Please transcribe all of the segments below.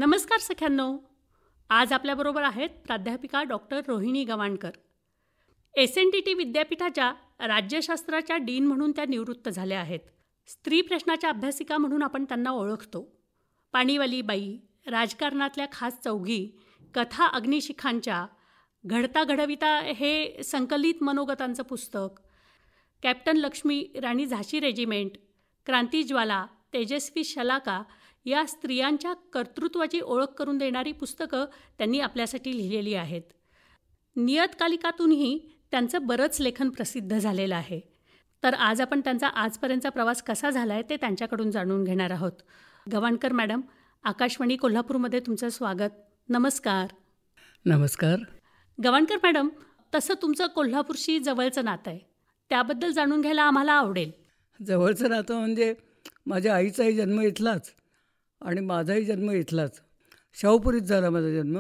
नमस्कार सख्यांनो. आज आपल्याबरोबर आहेत प्राध्यापिका डॉक्टर रोहिणी गवाणकर. SNDT विद्यापीठाच्या राज्यशास्त्राच्या डीन म्हणून त्या निवृत्त झाल्या आहेत. स्त्री प्रश्नाच्या अभ्यासिका म्हणून आपण त्यांना ओळखतो. पाणीवाली बाई, राजकारणातल्या खास चौघी, कथा अग्निशिखांच्या, घडता घडविता हे संकलित मनोगतांचं पुस्तक, कॅप्टन लक्ष्मी राणी झाशी रेजिमेंट, क्रांतिज्वाला, तेजस्वी शलाका या स्त्रियांच्या कर्तृत्वाची ओळख करून देणारी पुस्तकं त्यांनी आपल्यासाठी लिहिलेली आहेत. नियतकालिकातूनही त्यांचं बरंच लेखन प्रसिद्ध झालेलं आहे. तर आज आपण त्यांचा आजपर्यंतचा प्रवास कसा झाला आहे ते त्यांच्याकडून जाणून घेणार आहोत. गवाणकर मॅडम, आकाशवाणी कोल्हापूरमध्ये तुमचं स्वागत. नमस्कार. नमस्कार. गवाणकर मॅडम, तसं तुमचं कोल्हापूरशी जवळचं नातं आहे, त्याबद्दल जाणून घ्यायला आम्हाला आवडेल. जवळचं नातं म्हणजे माझ्या आईचाही जन्म इथलाच आणि माझाही जन्म इथलाच. शाहूपुरीत झाला माझा जन्म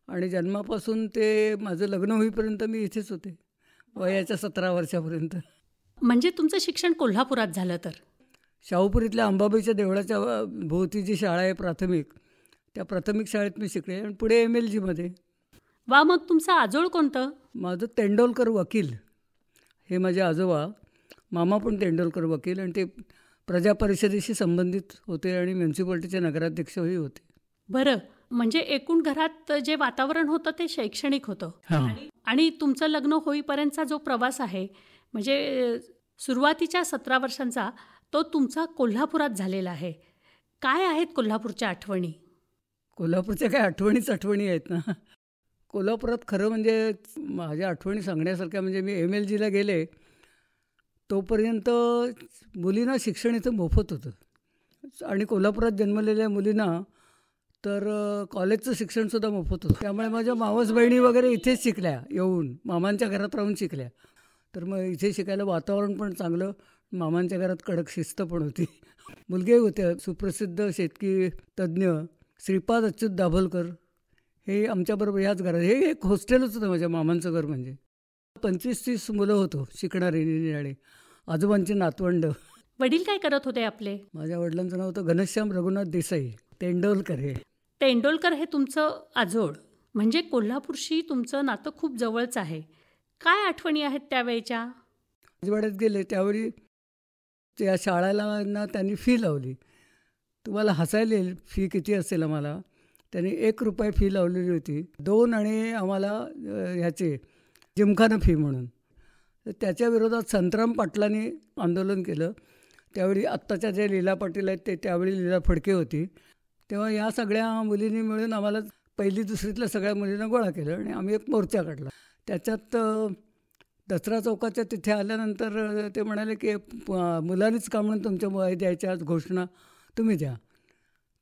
आणि जन्मापासून ते माझं लग्न होईपर्यंत मी इथेच होते, वयाच्या 17 वर्षापर्यंत. म्हणजे तुमचं शिक्षण कोल्हापुरात झालं? तर शाहूपुरीतल्या अंबाबाईच्या देवळाच्या भोवती जी शाळा आहे प्राथमिक, त्या प्राथमिक शाळेत मी शिकले आणि पुढे MLGमध्ये. वा, मग तुमचं आजोळ कोणतं? माझं तेंडोलकर वकील हे माझे आजोबा. मामा पण तेंडोलकर वकील आणि ते प्रजा परिषदेशी संबंधित होते आणि म्युन्सिपाल्टीचे नगराध्यक्षही होते. बरं, म्हणजे एकूण घरात जे वातावरण होतं ते शैक्षणिक होतं. आणि तुमचं लग्न होईपर्यंतचा जो प्रवास आहे, म्हणजे सुरुवातीच्या 17 वर्षांचा, तो तुमचा कोल्हापुरात झालेला आहे. काय आहेत कोल्हापूरच्या आठवणी? कोल्हापूरच्या काय आठवणी आहेत ना. कोल्हापुरात खरं म्हणजे माझ्या आठवणी सांगण्यासारख्या म्हणजे मी MLGला गेले तोपर्यंत मुलींना शिक्षण इथं मोफत होतं आणि कोल्हापुरात जन्मलेल्या मुलींना तर कॉलेजचं शिक्षणसुद्धा मोफत होतं. त्यामुळे माझ्या मावस बहिणी वगैरे इथेच शिकल्या, येऊन मामांच्या घरात राहून शिकल्या. तर मग इथे शिकायला वातावरण पण चांगलं, मामांच्या घरात कडक शिस्त पण होती. मुलगे होते सुप्रसिद्ध शेतकी तज्ज्ञ श्रीपाद अच्युत दाभोलकर, हे आमच्याबरोबर ह्याच घरात. हे एक हॉस्टेलच होतं माझ्या मामांचं घर. म्हणजे 25-30 मुलं होतो शिकणारी निराळे, आजोबांची नातवंड. वडील काय करत होते आपले? माझ्या वडिलांचं नाव होतं घनश्याम रघुनाथ देसाई तेंडोलकर. तेंडोलकर हे तुमचं आजोळ. म्हणजे कोल्हापूरशी तुमचं नातं खूप जवळच आहे. काय आठवणी आहेत त्यावेळेच्या? राजवाड्यात गेले त्यावेळी त्या शाळेला त्यांनी फी लावली. तुम्हाला हसायला येईल फी किती असेल. आम्हाला त्यांनी ₹1 फी लावलेली होती, 2 आणि आम्हाला ह्याचे जिमखाना फी म्हणून. तर त्याच्या विरोधात संतराम पाटलांनी आंदोलन केलं. त्यावेळी आत्ताच्या जे लीला पाटील आहेत ते त्यावेळी लीला फडके होती. तेव्हा या सगळ्या मुलींनी मिळून आम्हाला 1ली 2रीतल्या सगळ्या मुलींना गोळा केलं आणि आम्ही एक मोर्चा काढला. त्याच्यात दसरा चौकाच्या तिथे आल्यानंतर ते म्हणाले की मुलांनीच का म्हणून तुमच्या वय द्यायच्या घोषणा तुम्ही द्या.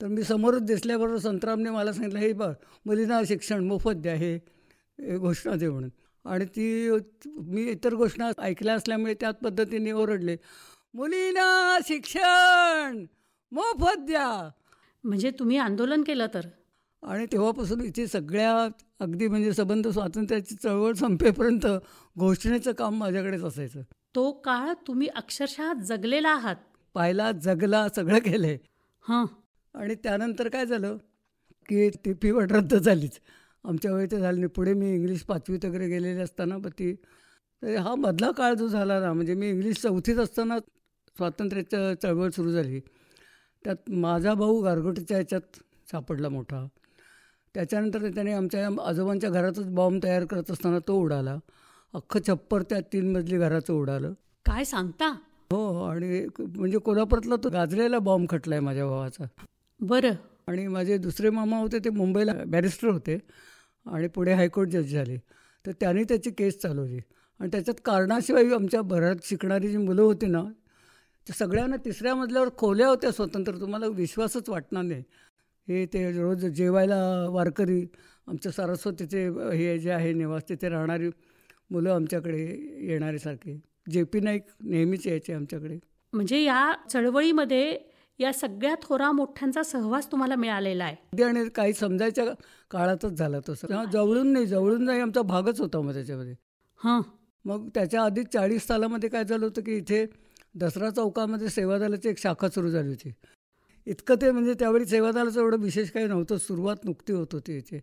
तर मी समोरच दिसल्याबरोबर संतरामने मला सांगितलं, हे बघ मुलींना शिक्षण मोफत द्या, हे घोषणा दे म्हणून. आणि ती मी इतर घोषणा ऐकल्या असल्यामुळे त्याच पद्धतीने ओरडले, मुलींना शिक्षण मोफत द्या. म्हणजे तुम्ही आंदोलन केलं तर? आणि तेव्हापासून इथे सगळ्या अगदी म्हणजे संबंध स्वातंत्र्याची चळवळ संपेपर्यंत घोषणेचं काम माझ्याकडेच असायचं. तो काळ तुम्ही अक्षरशः जगलेला आहात. पाहिला, जगला, सगळं केलं आहे. हां. आणि त्यानंतर काय झालं की ती फी रद्द झालीच. आमच्या वेळी ते झालं नाही. पुढे मी इंग्लिश 5वीत वगैरे गेलेले असताना तर हा मधला काळ जो झाला ना, म्हणजे मी इंग्लिश 4थीत असताना स्वातंत्र्याचं चळवळ सुरू झाली. त्यात माझा भाऊ गारगोटीच्या ह्याच्यात सापडला मोठा. त्याच्यानंतर त्याने आमच्या आजोबांच्या घरातच बॉम्ब तयार करत असताना तो उडाला. अख्खं छप्पर त्या 3 मजली घराचं उडालं. काय सांगता? हो. आणि म्हणजे कोल्हापुरातला तो गाजलेला बॉम्ब खटला आहे माझ्या भावाचा. बरं. आणि माझे दुसरे मामा होते ते मुंबईला बॅरिस्टर होते आणि पुढे हायकोर्ट जज झाले. तर त्यांनी त्याची केस चालवली आणि त्याच्यात कारणाशिवाय आमच्या घरात शिकणारी जी मुलं होती ना, तर सगळ्यांना 3ऱ्या मजल्यावर खोल्या होत्या स्वतंत्र. तुम्हाला विश्वासच वाटणार नाही. हे ते रोज जेवायला वारकरी, आमच्या सारस्वतीचे हे जे आहे निवास, तिथे राहणारी मुलं आमच्याकडे येणारे सारखे. JP नाईक नेहमीच यायचे आमच्याकडे. म्हणजे या चळवळीमध्ये या सगळ्या थोरा मोठ्यांचा सहवास तुम्हाला मिळालेला आहे. आणि काही समजायच्या काळातच झाला तसं. जवळून नाही आमचा भागच होता मग त्याच्यामध्ये. हां. मग त्याच्या आधी 40 सालामध्ये काय झालं होतं की इथे दसरा चौकामध्ये सेवादलाची एक शाखा सुरू झाली होती. इतकं ते म्हणजे त्यावेळी सेवादलाचं एवढं विशेष काही नव्हतं, सुरुवात नुकती होत होती याची.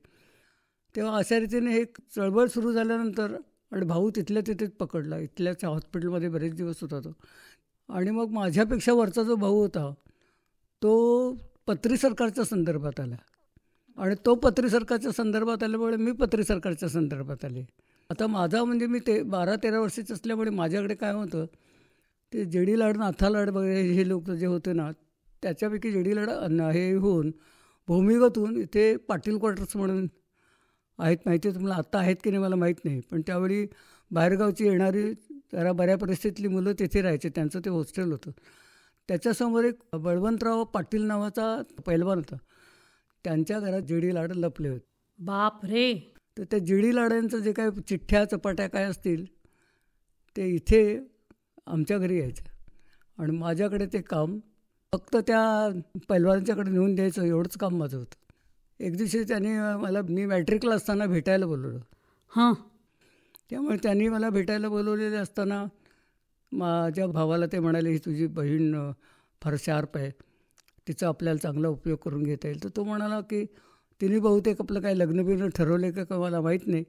तेव्हा अशा रीतीने हे चळवळ सुरू झाल्यानंतर आणि भाऊ तिथल्या तिथेच पकडला. इथल्याच हॉस्पिटलमध्ये बरेच दिवस होता तो. आणि मग माझ्यापेक्षा वरचा जो भाऊ होता तो पत्री सरकारच्या संदर्भात आला आणि तो पत्री सरकारच्या संदर्भात आल्यामुळे मी पत्री सरकारच्या संदर्भात आले. आता माझा म्हणजे मी ते 12-13 वर्षाचे असल्यामुळे माझ्याकडे काय होतं, ते जेडी लाड, नाथा लाड वगैरे हे लोक जे होते ना, त्याच्यापैकी जेडी लाड हे होऊन भूमिगत होऊन इथे पाटील क्वार्टर्स म्हणून आहेत, माहिती आहे तुम्हाला, आत्ता आहेत की नाही मला माहीत नाही, पण त्यावेळी बाहेरगावची येणारी जरा बऱ्या परिस्थितीतली मुलं तिथे राहायचे, त्यांचं ते हॉस्टेल होतं. त्याच्यासमोर एक बळवंतराव पाटील नावाचा पैलवान होता, त्यांच्या घरात जेडी लाड लपले होते. बाप रे. तर त्या जेडी लाडांचं जे काय चिठ्ठ्या चपाट्या काय असतील ते इथे आमच्या घरी यायचं आणि माझ्याकडे ते काम फक्त त्या पैलवानाच्याकडे नेऊन द्यायचं, एवढंच काम माझं होतं. एक दिवशी त्यांनी मला, मी मॅट्रिकला असताना भेटायला बोलवलं. हां. त्यामुळे त्यांनी मला भेटायला बोलवलेले असताना माझ्या भावाला ते म्हणाले, ही तुझी बहीण फार शार्प आहे, तिचा आपल्याला चांगला उपयोग करून घेता येईल. तर तो म्हणाला की तिने बहुतेक आपलं काय लग्नबिग्न ठरवले का मला माहीत नाही,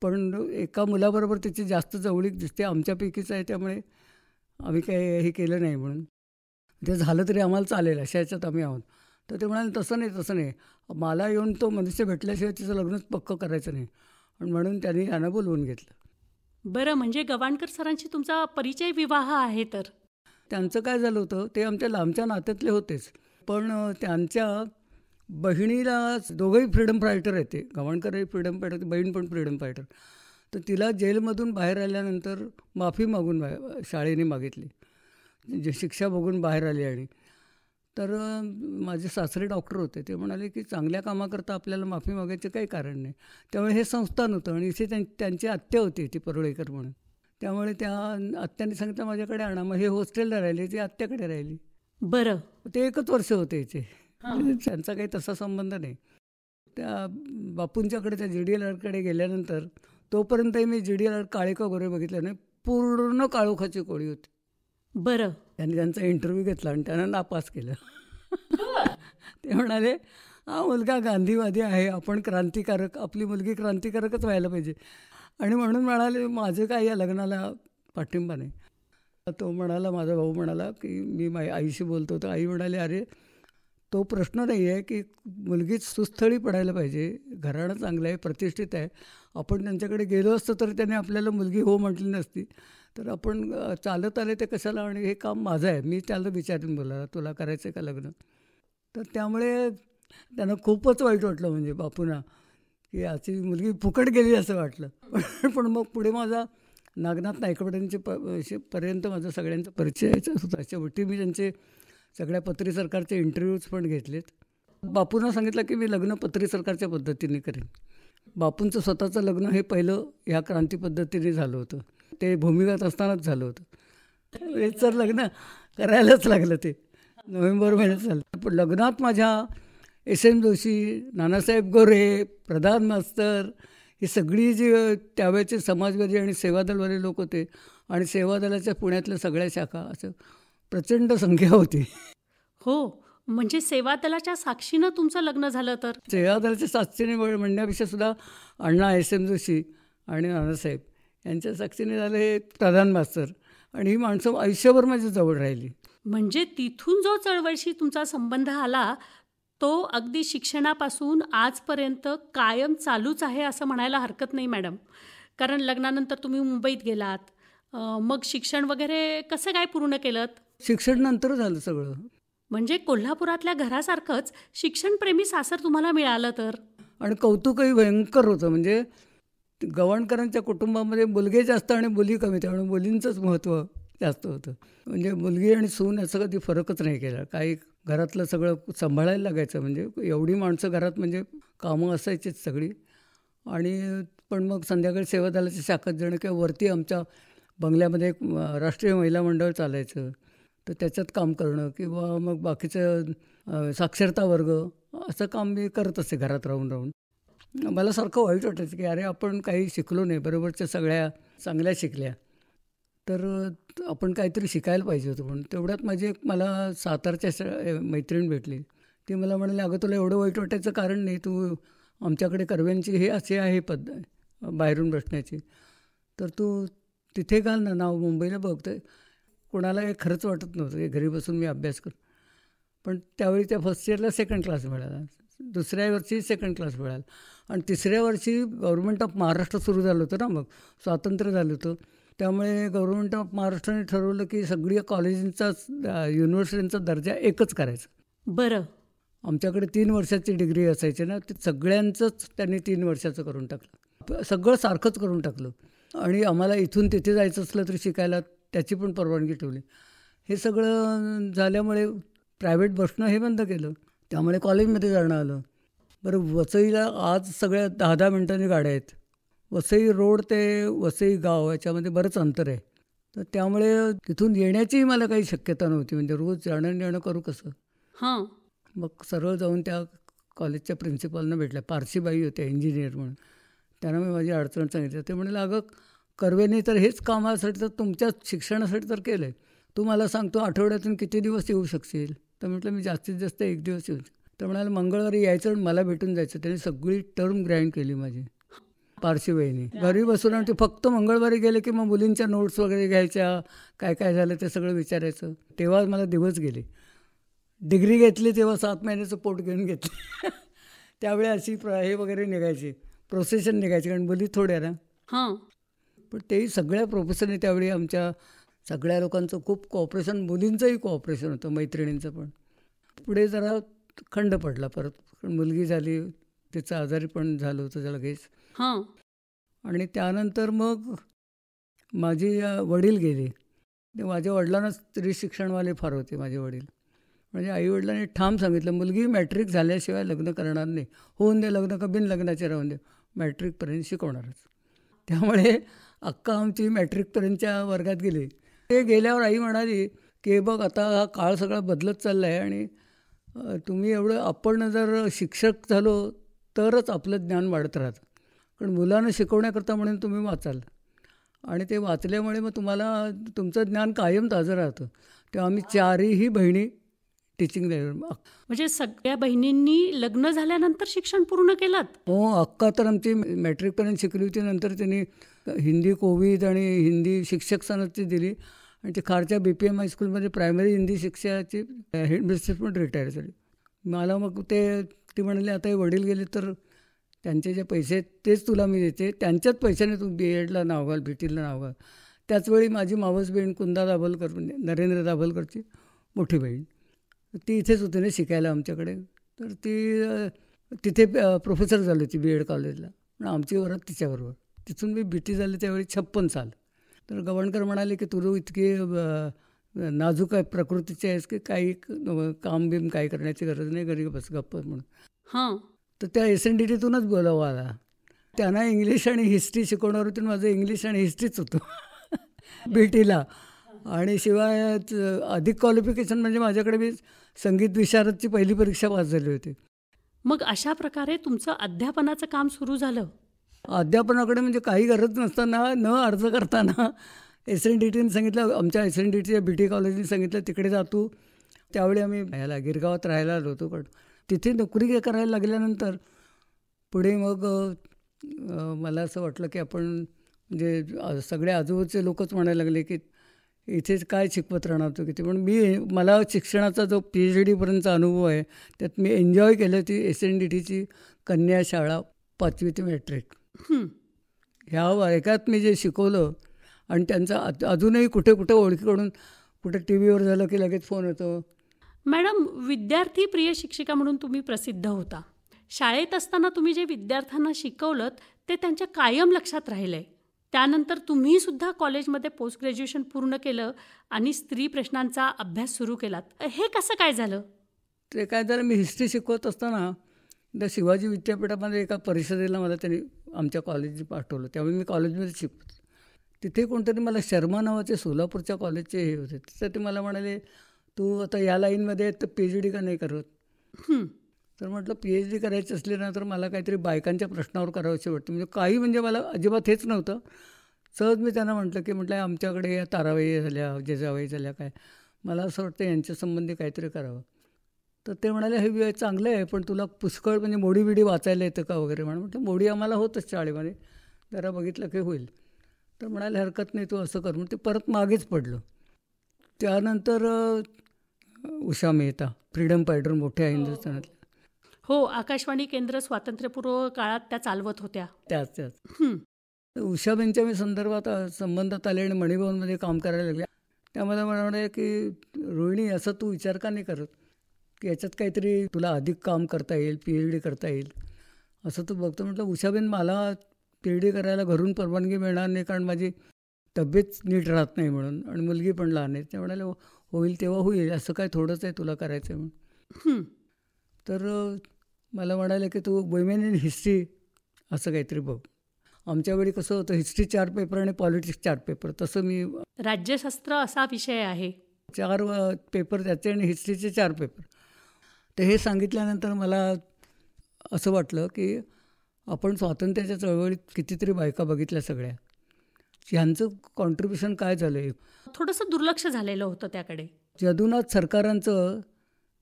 पण एका मुलाबरोबर तिची जास्त जवळीक दिसते, आमच्यापैकीच आहे, त्यामुळे आम्ही काय हे केलं नाही म्हणून, ते झालं तरी आम्हाला चालेल अशा ह्याच्यात आम्ही आहोत. तर ते म्हणाले तसं नाही, मला येऊन तो मनुष्य भेटल्याशिवाय तिचं लग्नच पक्कं करायचं नाही, आणि म्हणून त्यांनी यांना बोलवून घेतलं. बरं, म्हणजे गवाणकर सरांशी तुमचा परिचय विवाह आहे. तर त्यांचं काय झालं होतं, ते आमच्या लांबच्या नात्यातले होतेच, पण त्यांच्या बहिणीला, दोघंही फ्रीडम फायटर आहेत, ते गवाणकरही फ्रीडम फायटर, बहीण पण फ्रीडम फायटर. तर तिला जेलमधून बाहेर आल्यानंतर माफी मागून शाळेने मागितली, जे शिक्षा बघून बाहेर आली. आणि तर माझे सासरे डॉक्टर होते, ते म्हणाले की चांगल्या कामाकरता आपल्याला माफी मागायचं काही कारण नाही. त्यामुळे हे संस्थान होतं आणि इथे त्यांची आत्या होती ती परुळेकर म्हणून, त्यामुळे त्या आत्याने सांगितलं माझ्याकडे आणा. मग हे हॉस्टेलला राहिले, ती आत्याकडे राहिली. बरं. ते 1च वर्ष होते इथे, त्यांचा काही तसा संबंध नाही. त्या बापूंच्याकडे, त्या जी डी लाडकडे गेल्यानंतर तोपर्यंतही मी जी डी लाड काळे का गोरे बघितलं नाही, पूर्ण काळोखाची कोळी होती. बरं. त्यांनी त्यांचा इंटरव्ह्यू घेतला आणि त्यांना नापास केलं. ते म्हणाले, हा मुलगा गांधीवादी आहे, आपण क्रांतिकारक, आपली मुलगी क्रांतिकारकच व्हायला पाहिजे, आणि म्हणून म्हणाले माझं काय या लग्नाला पाठिंबा नाही. तो म्हणाला, माझा भाऊ म्हणाला की मी माझ्या आईशी बोलतो, तर आई म्हणाले, अरे तो प्रश्न नाही आहे की मुलगी सुस्थळी पडायला पाहिजे, घराणं चांगलं आहे, प्रतिष्ठित आहे, आपण त्यांच्याकडे गेलो असतं तर त्याने आपल्याला मुलगी हो म्हटली नसती, तर आपण चालत आले ते कशाला, आणि हे काम माझं आहे, मी त्याला विचारून बोला तुला करायचं आहे का लग्न. तर त्यामुळे त्यांना खूपच वाईट वाटलं, म्हणजे बापूंना, की याची मुलगी फुकट गेली असं वाटलं. पण मग पुढे माझा नागनाथ नायकवड्यांचे पर्यंत माझा सगळ्यांचा परिचय होता. शेवटी मी त्यांचे सगळ्या पत्री सरकारचे इंटरव्ह्यूज पण घेतलेत. बापूंना सांगितलं की मी लग्न पत्री सरकारच्या पद्धतीने करेन. बापूंचं स्वतःचं लग्न हे पहिलं ह्या क्रांती पद्धतीने झालं होतं, ते भूमिगत असतानाच झालं होतं. त्यावेळेस लग्न करायलाच लागलं, ते नोव्हेंबर महिन्यात झालं. पण लग्नात माझ्या एस.एम. जोशी, नानासाहेब गोरे, प्रधान मास्तर, ही सगळी जी त्यावेळेचे समाजवादी आणि सेवादलवाले लोक होते, आणि सेवादलाच्या पुण्यातल्या सगळ्या शाखा, असं प्रचंड संख्या होती. हो, म्हणजे सेवादलाच्या साक्षीनं तुमचं लग्न झालं. तर सेवादलाच्या साक्षीने म्हणण्यापेक्षा सुद्धा अण्णा एस.एम. जोशी आणि नानासाहेब यांच्या साक्षीने झालं हे प्रधान मास्तर, आणि ही माणसं आयुष्यभर माझ्या जवळ राहिली. म्हणजे तिथून जो चळवळीशी तुमचा संबंध आला तो अगदी शिक्षणापासून आजपर्यंत कायम चालूच आहे असं म्हणायला हरकत नाही मॅडम. कारण लग्नानंतर तुम्ही मुंबईत गेलात, मग शिक्षण वगैरे कसं काय पूर्ण केलं? शिक्षण नंतर झालं सगळं. म्हणजे कोल्हापुरातल्या घरासारखंच शिक्षणप्रेमी सासर तुम्हाला मिळालं तर. आणि कौतुकही भयंकर होतं. म्हणजे गवाणकरांच्या कुटुंबामध्ये मुलगे जास्त आणि मुली कमी, त्यामुळे मुलींचंच महत्त्व जास्त होतं. म्हणजे मुलगी आणि सून याचा कधी फरकच नाही केला. काही घरातलं सगळं सांभाळायला लागायचं, म्हणजे एवढी माणसं घरात, म्हणजे कामं असायचीच सगळी. आणि पण मग संध्याकाळी सेवादलाच्या शाखेत जाणं, किंवा वरती आमच्या बंगल्यामध्ये एक राष्ट्रीय महिला मंडळ चालायचं, तर त्याच्यात काम करणं, किंवा मग बाकीचं साक्षरता वर्ग, असं काम मी करत असे घरात राहून राहून. मला सारखं वाईट वाटायचं की अरे आपण काही शिकलो नाही, बरोबरच्या सगळ्या चांगल्या शिकल्या. तर आपण काहीतरी शिकायला पाहिजे होतं. पण तेवढ्यात माझी एक मला सातारच्या मैत्रीण भेटली. ती मला म्हणाली, अगं तुला एवढं वाईट वाटायचं कारण नाही, तू आमच्याकडे कर्व्यांची हे अशी आहे पद्धत बाहेरून बसण्याची, तर तू तिथे घाल ना नाव, मुंबईला बघतोय. कोणाला हे खरंच वाटत नव्हतं की घरी बसून मी अभ्यास कर. पण त्यावेळी त्या फर्स्ट इयरला सेकंड क्लास मिळाला, दुसऱ्या वर्षी सेकंड क्लास मिळाला, आणि तिसऱ्या वर्षी गव्हर्नमेंट ऑफ महाराष्ट्र सुरू झालं होतं ना, मग स्वातंत्र्य झालं होतं. त्यामुळे गव्हर्नमेंट ऑफ महाराष्ट्राने ठरवलं की सगळ्या कॉलेजींचा युनिव्हर्सिटींचा दर्जा एकच करायचा. बरं. आमच्याकडे 3 वर्षाची डिग्री असायची ना, ते सगळ्यांचंच त्यांनी 3 वर्षाचं करून टाकलं, सगळं सारखंच करून टाकलं. आणि आम्हाला इथून तिथे जायचं असलं तरी शिकायला त्याची पण परवानगी ठेवली. हे सगळं झाल्यामुळे प्रायव्हेट बसणं हे बंद केलं. त्यामुळे कॉलेजमध्ये जाणं आलं. बरं, वसईला आज सगळ्या 10-10 मिनिटांनी गाड्या आहेत. वसई रोड ते वसई गाव याच्यामध्ये बरंच अंतर आहे. तर त्यामुळे तिथून येण्याचीही मला काही शक्यता नव्हती. म्हणजे रोज जाणं येणं करू कसं. हां. मग सरळ जाऊन त्या कॉलेजच्या प्रिन्सिपलनं भेटल्या. पारशीबाई होत्या, इंजिनियर म्हणून. त्यांना मी माझी अडचण सांगितलं. ते म्हणाले, अगं कर्वेने तर हेच कामासाठी तर तुमच्या शिक्षणासाठी तर केलं आहे, तू मला सांगतो आठवड्यातून किती दिवस येऊ शकशील. तर म्हटलं मी जास्तीत जास्त 1 दिवस येऊ. तर म्हणाले मंगळवारी यायचं आणि मला भेटून जायचं. त्यांनी सगळी टर्म ग्रँड केली माझी, पारशीबाईंनी. घरी बसून, आणि ते फक्त मंगळवारी गेले की मग मुलींच्या नोट्स वगैरे घ्यायच्या, काय काय झालं ते सगळं विचारायचं. तेव्हा मला दिवस गेले. डिग्री घेतली तेव्हा 7 महिन्याचं पोट घेऊन घेतलं. त्यावेळी अशी हे वगैरे निघायची, प्रोसेशन निघायची, कारण मुली थोड्या ना. हां. पण तेही सगळ्या प्रोफेसरने त्यावेळी आमच्या सगळ्या लोकांचं खूप कोऑपरेशन, मुलींचंही कोऑपरेशन होतं, मैत्रिणींचं पण. पुढे जरा खंड पडला परत, कारण मुलगी झाली, तिचं आजारी पण झालं होतं लगेच. हां. आणि त्यानंतर मग माझी वडील गेले. माझ्या वडिलांना स्त्री शिक्षणवाले फार होते माझे वडील. म्हणजे आईवडिलांनी ठाम सांगितलं, मुलगी मॅट्रिक झाल्याशिवाय लग्न करणार नाही, होऊन दे लग्न, का बिन लग्नाचे राहून दे, मॅट्रिकपर्यंत शिकवणारच. त्यामुळे अक्का आमची मॅट्रिकपर्यंतच्या वर्गात गेली. ते गेल्यावर आई म्हणाली की बघ आता हा काळ सगळा बदलत चालला आहे, आणि तुम्ही एवढं, आपण जर शिक्षक झालो तरच आपलं ज्ञान वाढत राहतं, कारण मुलांना शिकवण्याकरता म्हणून तुम्ही वाचाल, आणि ते वाचल्यामुळे मग तुम्हाला तुमचं ज्ञान कायम ताजं राहतं. तेव्हा आम्ही 4ही बहिणी टीचिंग लाईन. म्हणजे सगळ्या बहिणींनी लग्न झाल्यानंतर शिक्षण पूर्ण केलं? हो, अक्का तर आमची मॅट्रिकपर्यंत शिकली होती. नंतर त्यांनी हिंदी कोविद आणि हिंदी शिक्षक सनदची दिली, आणि ते खारच्या BPM हायस्कूलमध्ये प्रायमरी हिंदी शिक्षकाची हेडमिस्ट्रेस पण रिटायर झाली. मला मग ती म्हणाली, आता हे वडील गेले तर त्यांचे जे पैसे तेच तुला मी देते, त्यांच्याच पैशाने तू B.Edला नाव घाल, BTला नाव घाल. त्याचवेळी माझी मावस बहीण कुंदा दाभोलकर, म्हणजे नरेंद्र दाभोलकरची मोठी बहीण, ती इथेच होती ना शिकायला आमच्याकडे. तर ती तिथे प्रोफेसर झाली होती B.Ed कॉलेजला. पण आमची वरात तिच्याबरोबर. तिथून मी BT झाली त्यावेळी 56 साल. तर गवाणकर म्हणाले की तू इतकी नाजूक आहे प्रकृतीची आहेस की काही काम बिम काही करण्याची गरज नाही, घरी बस गप्प म्हणून. हां. तर त्या SNDTतूनच बोलावं आला. त्यांना इंग्लिश आणि हिस्ट्री शिकवणार होती, माझं इंग्लिश आणि हिस्ट्रीच होतं BTला. आणि शिवाय अधिक क्वालिफिकेशन म्हणजे माझ्याकडे मी संगीत विशारदची पहिली परीक्षा पास झाली होती. मग अशा प्रकारे तुमचं अध्यापनाचं काम सुरू झालं? अध्यापनाकडे म्हणजे काही गरज नसताना, न अर्ज करताना SNDTने सांगितलं, आमच्या SNDTच्या BT कॉलेजने सांगितलं तिकडे जा तू. त्यावेळी आम्ही ह्याला गिरगावात राहायला आलो होतो. पण तिथे नोकरी करायला लागल्यानंतर पुढे मग मला असं वाटलं की आपण, म्हणजे सगळे आजूबाजूचे लोकच म्हणायला लागले की इथेच काय शिकवत राहणार तू किती. पण मला शिक्षणाचा जो PhD पर्यंतचा अनुभव आहे त्यात मी एन्जॉय केलं ती SNDTची कन्या शाळा 5वी ते मॅट्रिक. ह्या वर्गात मी जे शिकवलं, आणि त्यांचा अजूनही कुठे कुठे ओळखीकडून, कुठे TV वर झालं की लगेच फोन येतो. मॅडम, विद्यार्थी प्रिय शिक्षिका म्हणून तुम्ही प्रसिद्ध होता. शाळेत असताना तुम्ही जे विद्यार्थ्यांना शिकवलं ते त्यांच्या कायम लक्षात राहिलं आहे. त्यानंतर तुम्ही सुद्धा कॉलेजमध्ये पोस्ट ग्रॅज्युएशन पूर्ण केलं आणि स्त्री प्रश्नांचा अभ्यास सुरू केलात. हे कसं काय झालं? ते काय झालं, मी हिस्ट्री शिकवत असताना त्या शिवाजी विद्यापीठामध्ये एका परिषदेला मला त्यांनी आमच्या कॉलेजने पाठवलं. त्यावेळी मी कॉलेजमध्ये शिकतो. तिथे कोणतरी मला शर्मा नावाचे सोलापूरच्या कॉलेजचे हे होते. तिथं ते मला म्हणाले, तू आता या लाईनमध्ये तर PhD का नाही करत? तर म्हटलं PhD करायची असली ना तर मला काहीतरी बायकांच्या प्रश्नावर करावंशी वाटतं. म्हणजे काही, म्हणजे मला अजिबात हेच नव्हतं. सहज मी त्यांना म्हटलं आमच्याकडे या ताराबाई झाल्या, जिजाबाई झाल्या, काय मला असं वाटतं यांच्या संबंधी काहीतरी करावं. तर ते म्हणाले, हे चांगलं आहे, पण तुला पुष्कळ म्हणजे मोडी बिडी वाचायला येतं का वगैरे. म्हटलं मोडी आम्हाला होतच शाळेमध्ये, जरा बघितलं की होईल. तर म्हणाले हरकत नाही, तू असं कर. म्हणून ते परत मागेच पडलं. त्यानंतर उषा मेहता, फ्रीडम फायटर मोठ्या हिंदुस्थानातल्या. हो, आकाशवाणी केंद्र स्वातंत्र्यपूर्व काळात त्या चालवत होत्या. त्याच उषाबाईंच्या मी संबंधात आले आणि मणिभवनमध्ये काम करायला लागले. त्यामध्ये मला म्हणाले की रोहिणी, असं तू विचार का नाही करत की याच्यात काहीतरी तुला अधिक काम करता येईल, PhD करता येईल, असं तू बघतो. म्हटलं उषाबाईं, मला PhD करायला घरून परवानगी मिळणार नाही, कारण माझी तब्येत नीट राहत नाही म्हणून, आणि मुलगी पण लहान आहे. ते म्हणाले होईल तेव्हा होईल, असं काय थोडंच आहे तुला करायचं आहे म्हणून. तर मला म्हणाले की तू वुमेन इन हिस्ट्री असं काहीतरी बघ. आमच्या वेळी कसं होतं, हिस्ट्री 4 पेपर आणि पॉलिटिक्स 4 पेपर, तसं मी राज्यशास्त्र असा विषय आहे, 4 पेपर त्याचे आणि हिस्ट्रीचे 4 पेपर. तर हे सांगितल्यानंतर मला असं वाटलं की आपण स्वातंत्र्याच्या चळवळीत कितीतरी बायका बघितल्या सगळ्या, ह्यांचं कॉन्ट्रीब्युशन काय झालं आहे. थोडंसं दुर्लक्ष झालेलं होतं त्याकडे. यदुनाथ सरकारांचं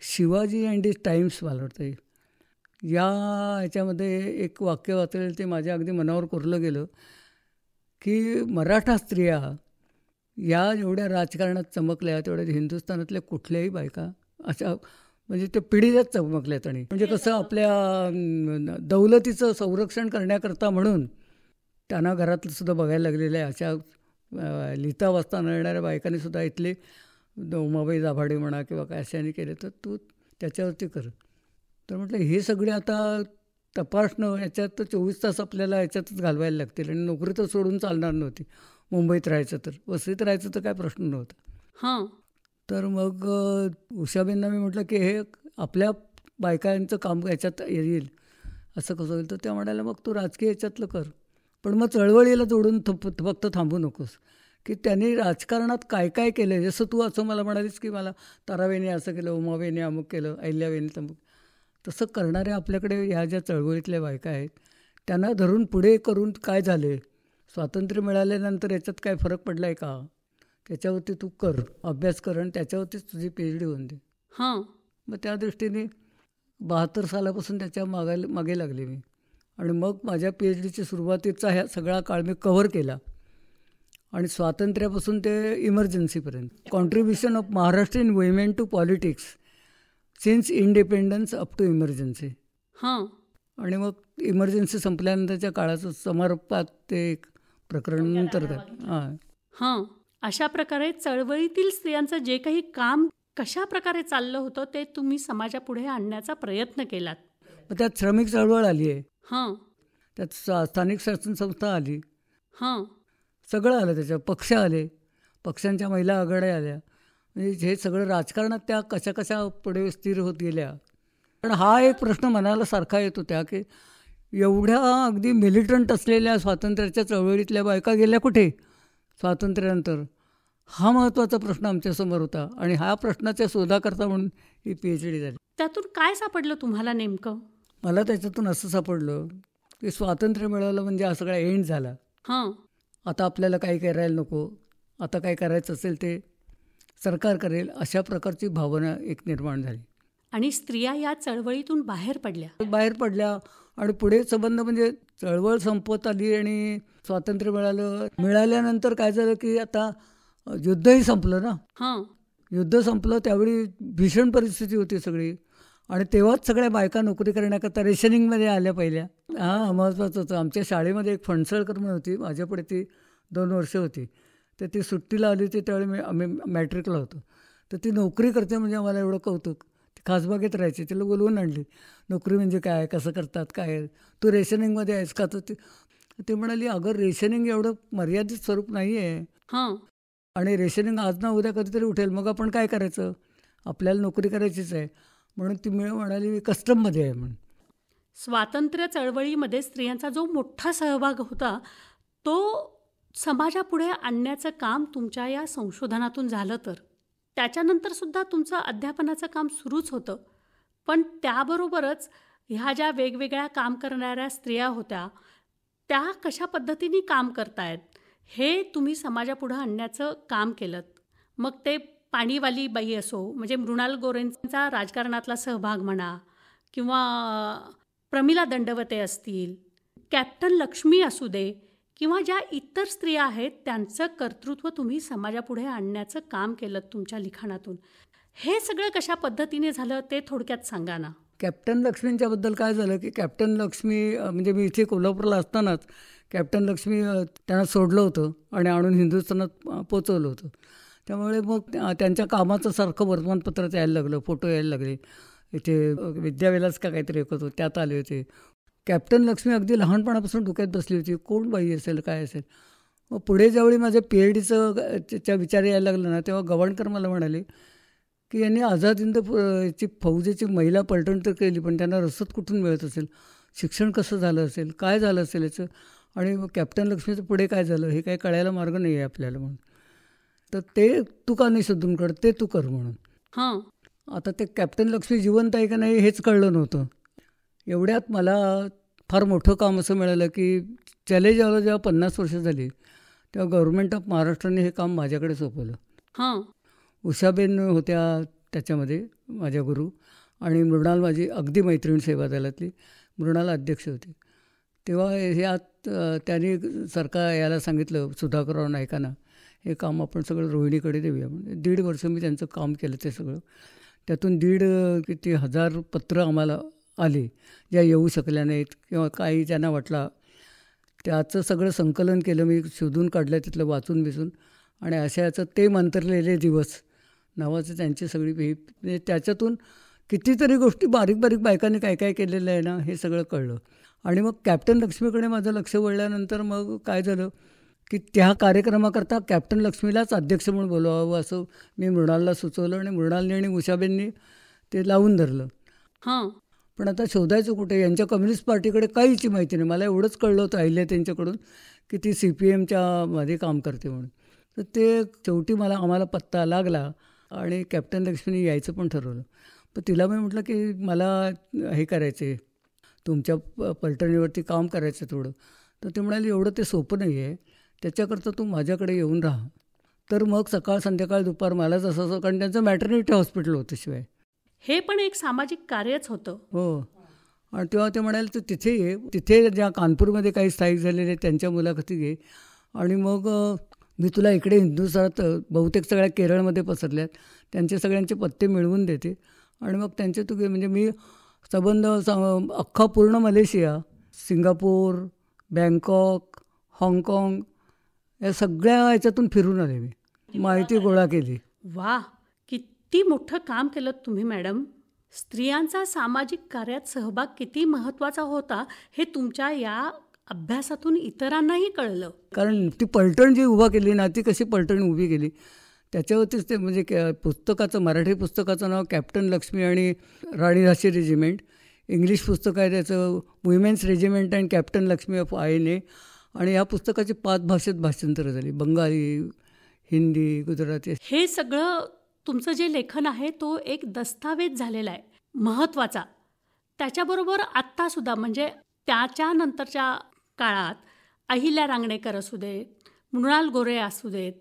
शिवाजी अँड इज टाइम्स मला वाटतं या ह्याच्यामध्ये एक वाक्य वाचलेलं, ते माझ्या अगदी मनावर कोरलं गेलं की मराठा स्त्रिया या जेवढ्या राजकारणात चमकल्या तेवढ्या हिंदुस्थानातल्या कुठल्याही बायका अशा म्हणजे त्या पिढीलाच चमकल्यात. आणि म्हणजे कसं आपल्या दौलतीचं संरक्षण करण्याकरता म्हणून त्यांना घरातलं सुद्धा बघायला लागलेलं आहे. अशा लिहिता वाचता न येणाऱ्या बायकांनी सुद्धा इथले उमाबाई दाभाडे म्हणा किंवा काय अशाने केले, तर तू त्याच्यावरती कर. तर म्हटलं हे सगळे आता तपासणं, याच्यात तर 24 तास आपल्याला याच्यातच घालवायला लागतील, आणि नोकरी तर सोडून चालणार नव्हती. मुंबईत राहायचं तर, वसईत राहायचं तर काय प्रश्न नव्हता. हां. तर मग उषाबाईंना मी म्हटलं की हे आपल्या बायकांचं काम याच्यात येईल, असं कसं होईल. तर त्या म्हणाल्या मग तू राजकीय याच्यातलं कर, पण मग चळवळीला जोडून फक्त थांबू नकोस. की त्यांनी राजकारणात काय काय केलं आहे, जसं तू असं मला म्हणालीस की मला ताराबाईंनी असं केलं, उमाबाईंनी अमुक केलं, अहिल्याबाईंनी तमुक, तसं करणाऱ्या आपल्याकडे ह्या ज्या चळवळीतल्या बायका आहेत त्यांना धरून पुढे करून काय झाले, स्वातंत्र्य मिळाल्यानंतर याच्यात काय फरक पडला आहे का, त्याच्यावरती तू कर, अभ्यास कर, आणि त्याच्यावरतीच तुझी PhD होऊन दे. हां. मग त्या दृष्टीने 72 सालापासून त्याच्या मागे लागले मी. आणि मग माझ्या PhDची सुरुवातीचा ह्या सगळा काळ मी कव्हर केला, आणि स्वातंत्र्यापासून ते इमर्जन्सीपर्यंत. Contribution of Maharashtrian women to politics since independence up to emergency. हां. आणि मग इमर्जन्सी संपल्यानंतरच्या काळाचं समारोपात ते एक प्रकरण नंतर हां. अशा प्रकारे चळवळीतील स्त्रियांचं जे काही काम कशा प्रकारे चाललं होतं ते तुम्ही समाजापुढे आणण्याचा प्रयत्न केलात. मग त्यात श्रमिक चळवळ आली आहे, हां. त्यात स्थानिक शासन संस्था आली, हां. सगळं आलं त्याच्यात. पक्ष आले, पक्षांच्या महिला आघाड्या आल्या, म्हणजे हे सगळं राजकारणात त्या कशा कशा पुढे स्थिर होत गेल्या. पण हा एक प्रश्न मनाला सारखा येत होता की एवढ्या अगदी मिलिटंट असलेल्या स्वातंत्र्याच्या चळवळीतल्या बायका गेल्या कुठे स्वातंत्र्यानंतर, हा महत्त्वाचा प्रश्न आमच्यासमोर होता. आणि हा प्रश्नाच्या शोधाकरता म्हणून ही PhD झाली. त्यातून काय सापडलं तुम्हाला नेमकं? मला त्याच्यातून असं सापडलं की स्वातंत्र्य मिळालं म्हणजे हा सगळा एंड झाला. हां. आता आपल्याला काही करायला नको, आता काय करायचं असेल ते सरकार करेल, अशा प्रकारची भावना एक निर्माण झाली. आणि स्त्रिया या चळवळीतून बाहेर पडल्या आणि पुढे संबंध म्हणजे चळवळ संपत आली आणि स्वातंत्र्य मिळाल्यानंतर काय झालं की आता युद्धही संपलं ना. हां. युद्ध संपलं त्यावेळी भीषण परिस्थिती होती सगळी, आणि तेव्हाच सगळ्या बायका नोकरी करण्याकरता रेशनिंगमध्ये आल्या पहिल्या. हां, महत्त्वाचं होतं. आमच्या शाळेमध्ये एक फणसळकर म्हणून होती, माझ्यापुढे ती 2 वर्ष होती. तर ती सुट्टीला आली होती त्यावेळी आम्ही मॅट्रिकला होतो. तर ती नोकरी करते म्हणजे आम्हाला एवढं कौतुक. ती खासबागेत राहायची, तिला बोलवून आणली. नोकरी म्हणजे काय, कसं करतात, काय, तू रेशनिंगमध्ये आहेस का? तर ती म्हणाली अगं रेशनिंग एवढं मर्यादित स्वरूप नाही आहे. हां. आणि रेशनिंग आज ना उद्या कधीतरी उठेल, मग आपण काय करायचं, आपल्याला नोकरी करायचीच आहे. म्हणून ती म्हणाली मी कस्टममध्ये आहे म्हणून. स्वातंत्र्य चळवळीमध्ये स्त्रियांचा जो मोठा सहभाग होता तो समाजापुढे आणण्याचं काम तुमच्या या संशोधनातून झालं. तर त्याच्यानंतरसुद्धा तुमचं अध्यापनाचं काम सुरूच होतं. पण त्याबरोबरच ह्या ज्या वेगवेगळ्या काम करणाऱ्या स्त्रिया होत्या त्या कशा पद्धतीने काम करतायत हे तुम्ही समाजापुढं आणण्याचं काम केलं. मग ते पाणीवाली बाई असो, म्हणजे मृणाल गोरेंचा राजकारणातला सहभाग म्हणा, किंवा प्रमिला दंडवते असतील, कॅप्टन लक्ष्मी असू दे, किंवा ज्या इतर स्त्रिया आहेत त्यांचं कर्तृत्व तुम्ही समाजापुढे आणण्याचं काम केलं तुमच्या लिखाणातून. हे सगळं कशा पद्धतीने झालं ते थोडक्यात सांगा ना. कॅप्टन लक्ष्मींच्याबद्दल काय झालं की कॅप्टन लक्ष्मी म्हणजे मी इथे कोल्हापूरला असतानाच कॅप्टन लक्ष्मी त्यांना सोडलं होतं आणि आणून हिंदुस्थानात पोचवलं होतं. त्यामुळे मग त्यांच्या कामाचं सारखं वर्तमानपत्रात यायला लागलं, फोटो यायला लागले. इथे विद्याविलास का काहीतरी एक होतं त्यात आले होते. कॅप्टन लक्ष्मी अगदी लहानपणापासून डोक्यात बसली होती, कोण बाई असेल काय असेल. मग पुढे ज्यावेळी माझ्या PhDचं त्याच्या विचार यायला लागला ना, तेव्हा गवाणकर मला म्हणाले की यांनी आझाद हिंद ची फौजेची महिला पलटण तर केली, पण त्यांना रसद कुठून मिळत असेल, शिक्षण कसं झालं असेल, काय झालं असेल याचं, आणि कॅप्टन लक्ष्मीचं पुढे काय झालं हे काही कळायला मार्ग नाही आहे आपल्याला म्हणून. तर ते तू का नाही शोधून काढ, ते तू कर म्हणून. हां, आता ते कॅप्टन लक्ष्मी जिवंत आहे का नाही हेच कळलं नव्हतं. एवढ्यात मला फार मोठं काम असं मिळालं की चले जावला जेव्हा 50 वर्ष झाली तेव्हा गव्हर्नमेंट ऑफ महाराष्ट्राने हे काम माझ्याकडे सोपवलं. हां, उषाबेन होत्या त्याच्यामध्ये माझ्या गुरु, आणि मृणाल माझी अगदी मैत्रीण सेवा दलातली, मृणाल अध्यक्ष होते. तेव्हा ह्यात त्यांनी सरकार याला सांगितलं सुधाकरराव नायकांना, हे काम आपण सगळं रोहिणीकडे देऊया म्हणजे. 1.5 वर्ष मी त्यांचं काम केलं ते सगळं. त्यातून किती 1000 पत्रं आम्हाला आली ज्या येऊ शकल्या नाहीत किंवा काही ज्यांना वाटला, त्याचं सगळं संकलन केलं मी, शोधून काढलं तिथलं वाचून बिचून. आणि अशा याचं ते मंतरलेले दिवस नावाचं त्यांची सगळी म्हणजे त्याच्यातून कितीतरी गोष्टी बारीक बारीक बायकांनी काय काय केलेलं आहे ना हे सगळं कळलं. आणि मग कॅप्टन लक्ष्मीकडे माझं लक्ष वळल्यानंतर मग काय झालं की त्या कार्यक्रमाकरता कॅप्टन लक्ष्मीलाच अध्यक्ष म्हणून बोलवावं असं मी मृणालला सुचवलं, आणि मृणालनी आणि उषाबेननी ते लावून धरलं. हां, पण आता शोधायचं कुठे, यांच्या कम्युनिस्ट पार्टीकडे काहीची माहिती नाही. मला एवढंच कळलं होतं अहिल्या त्यांच्याकडून की ती CPMच्या मध्ये काम करते म्हणून. तर ते शेवटी आम्हाला पत्ता लागला आणि कॅप्टन लक्ष्मीने यायचं पण ठरवलं. पण तिला मी म्हटलं की मला हे करायचं आहे, तुमच्या पलटणीवरती काम करायचं थोडं. तर ते म्हणाले एवढं ते सोपं नाही आहे, त्याच्याकरता तू माझ्याकडे येऊन राहा. तर मग सकाळ संध्याकाळ दुपार मला जसं, कारण त्यांचं मॅटर्निटी हॉस्पिटल होतं शिवाय. हे पण एक सामाजिक कार्यच होतं. हो. आणि तेव्हा ते म्हणाले तू तिथे ये, तिथे ज्या कानपूरमध्ये काही स्थायिक झालेले त्यांच्या मुलाखती घे, आणि मग मी तुला इकडे हिंदुस्थानात बहुतेक सगळ्या केरळमध्ये पसरल्यात त्यांचे सगळ्यांचे पत्ते मिळवून देते, आणि मग त्यांचे तू घे. म्हणजे मी संबंध अख्खा पूर्ण मलेशिया, सिंगापूर, बँकॉक, हाँगकाँग या सगळ्या ह्याच्यातून फिरून आले, मी माहिती गोळा केली. वा, किती मोठं काम केलं तुम्ही मॅडम. स्त्रियांचा सामाजिक कार्यात सहभाग किती महत्त्वाचा होता हे तुमच्या या अभ्यासातून इतरांनाही कळलं. कारण ती पलटण जी उभा केली ना, ती कशी पलटण उभी केली त्याच्यावरतीच ते म्हणजे पुस्तकाचं, मराठी पुस्तकाचं नाव कॅप्टन लक्ष्मी आणि राणी झाशी रेजिमेंट. इंग्लिश पुस्तक आहे त्याचं women's regiment and captain Lakshmi of INA. आणि या पुस्तकाची 5 भाषेत भाषांतरं झाली, बंगाली, हिंदी, गुजराती. हे सगळं तुमचं जे लेखन आहे तो एक दस्तावेज झालेला आहे महत्त्वाचा. त्याच्याबरोबर आत्तासुद्धा म्हणजे त्याच्यानंतरच्या काळात अहिल्या रांगणेकर असू देत, मृणाल गोरे असू देत,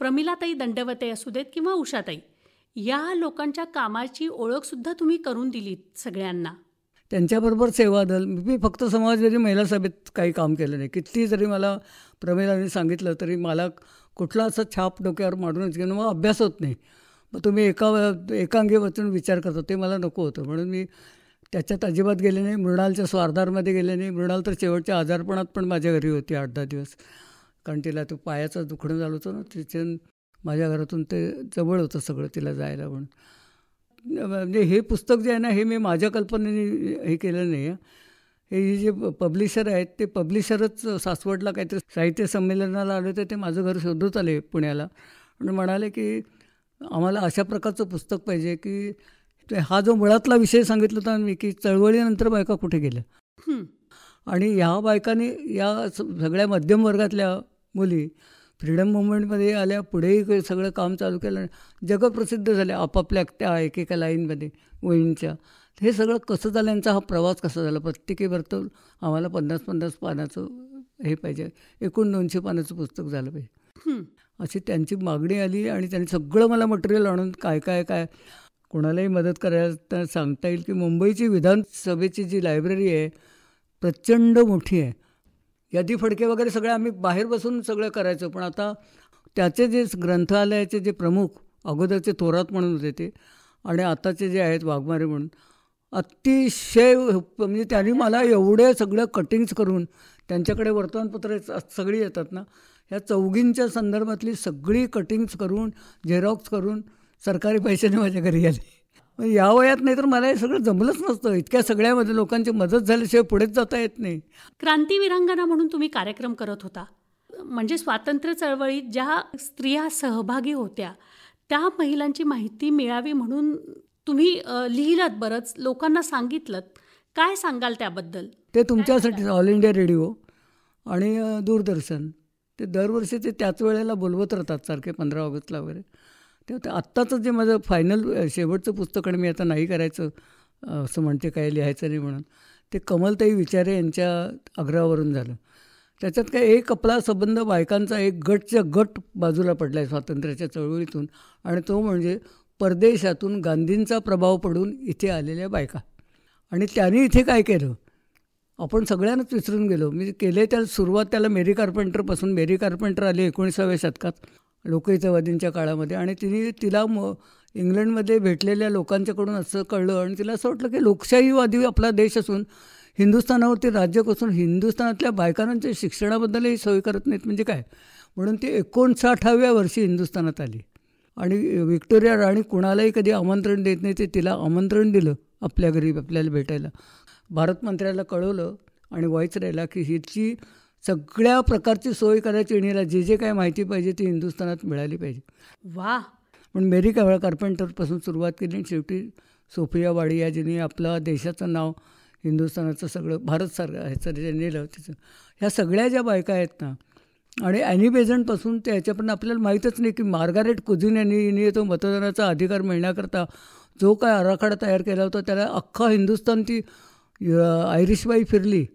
प्रमिलाताई दंडवते असू देत किंवा उषाताई, या लोकांच्या कामाची ओळखसुद्धा तुम्ही करून दिलीत सगळ्यांना. त्यांच्याबरोबर सेवादल, मी फक्त समाजवादी महिला सभेत काही काम केलं नाही. किती जरी मला प्रमिलाने सांगितलं तरी मला कुठला असं छाप डोक्यावर मारूनच घेणं मग अभ्यास होत नाही. मग तुम्ही एकांगी वाचून विचार करतो ते मला नको होतं, म्हणून मी त्याच्यात अजिबात गेले नाही. मृणालच्या स्वार्धारमध्ये गेले नाही. मृणाल तर शेवटच्या आजारपणात पण माझ्या घरी होती 8-10 दिवस, कारण तिला तो पायाचं दुखणं झालं होतं ना, तिच्या माझ्या घरातून ते जवळ होतं सगळं तिला जायला. म्हणून म्हणजे हे पुस्तक जे आहे ना हे मी माझ्या कल्पनेने हे केलं नाही. हे जे पब्लिशर आहेत ते पब्लिशरच सासवडला काहीतरी साहित्य संमेलनाला आले होते, ते माझं घर शोधत आले पुण्याला आणि म्हणाले की आम्हाला अशा प्रकारचं पुस्तक पाहिजे की हा जो मुळातला विषय सांगितला होता मी की चळवळीनंतर बायका कुठे गेल्या, आणि ह्या बायकांनी या सगळ्या मध्यम वर्गातल्या मुली फ्रीडम मुवमेंटमध्ये आल्या, पुढेही सगळं काम चालू केलं, जगप्रसिद्ध झाल्या आपापल्या त्या एकेका लाईनमध्ये वहींच्या. हे सगळं कसं झालं, यांचा हा प्रवास कसा झाला, प्रत्येकीवर तर आम्हाला 50-50 पानाचं हे पाहिजे, एकूण 200 पानाचं पुस्तक झालं पाहिजे, अशी त्यांची मागणी आली. आणि त्यांनी सगळं मला मटेरियल आणून काय काय काय कोणालाही मदत करायला सांगता येईल की मुंबईची विधानसभेची जी लायब्ररी आहे प्रचंड मोठी आहे. यादी फडके वगैरे सगळे आम्ही बाहेर बसून सगळं करायचो. पण आता त्याचे जे ग्रंथालयाचे जे प्रमुख अगोदरचे थोरात म्हणून होते ते, आणि आताचे जे आहेत वाघमारे म्हणून, अतिशय म्हणजे त्यांनी मला एवढे सगळं कटिंग्स करून, त्यांच्याकडे वर्तमानपत्र सगळी येतात ना, ह्या चौघींच्या संदर्भातली सगळी कटिंग्स करून झेरॉक्स करून सरकारी पैशाने माझ्या घरी आले. या वयात नाही तर मला हे सगळं जमलंच नसतं. इतक्या सगळ्यामध्ये लोकांची मदत झाल्याशिवाय पुढेच जाता येत नाही. क्रांतीवीरांगना म्हणून तुम्ही कार्यक्रम करत होता. म्हणजे स्वातंत्र्य चळवळीत ज्या स्त्रिया सहभागी होत्या त्या महिलांची माहिती मिळावी म्हणून तुम्ही लिहिलत, बरंच लोकांना सांगितलं. काय सांगाल त्याबद्दल? ते तुमच्यासाठी ऑल इंडिया रेडिओ आणि दूरदर्शन ते दरवर्षी ते त्याच वेळेला बोलवत राहतात सारखे 15 ऑगस्टला वगैरे. तेव्हा आत्ताचं जे माझं फायनल शेवटचं पुस्तक, आणि मी आता नाही करायचं असं म्हणते, काय लिहायचं नाही म्हणून, ते कमलताई विचारे यांच्या आग्रहावरून झालं. त्याच्यात काय एक आपला संबंध बायकांचा एक गटच्या गट बाजूला पडला आहे स्वातंत्र्याच्या चळवळीतून, आणि तो म्हणजे परदेशातून गांधींचा प्रभाव पडून इथे आलेल्या बायका. आणि त्यांनी इथे काय केलं आपण सगळ्यांनाच विसरून गेलो. मी केले त्या सुरुवात त्याला मेरी कार्पेंटरपासून. मेरी कार्पेंटर आली 19व्या शतकात लोकहितवादींच्या काळामध्ये, आणि तिला इंग्लंडमध्ये भेटलेल्या लोकांच्याकडून असं कळलं, आणि तिला असं वाटलं की लोकशाहीवादी आपला देश असून हिंदुस्थानावरती राज्य कसून हिंदुस्थानातल्या बायकांच्या शिक्षणाबद्दलही सोय करत नाहीत म्हणजे काय. म्हणून ती 59व्या वर्षी हिंदुस्थानात आली. आणि व्हिक्टोरिया राणी कुणालाही कधी आमंत्रण देत नाही, ते तिला आमंत्रण दिलं आपल्या घरी आपल्याला भेटायला. भारत मंत्र्याला कळवलं आणि व्हाईसरायला की हिची सगळ्या प्रकारची सोय करायची, आणि हिला जे जे काय माहिती पाहिजे ती हिंदुस्थानात मिळाली पाहिजे. वा. पण मेरी कार्पेंटरपासून सुरुवात केली, आणि शेवटी सोफिया वाडिया जिने आपलं देशाचं नाव हिंदुस्थानाचं सगळं भारत ह्याचं जे नेलं तिचं, ह्या सगळ्या ज्या बायका आहेत ना, आणि ॲनी बेझंटपासून ते ह्याच्यापर्यंत आपल्याला माहीतच नाही की मार्गारेट कुझिन यांनी तो मतदानाचा अधिकार मिळण्याकरता जो काय आराखडा तयार केला होता, त्याला अख्खा हिंदुस्थान ती आयरिशबाई फिरली,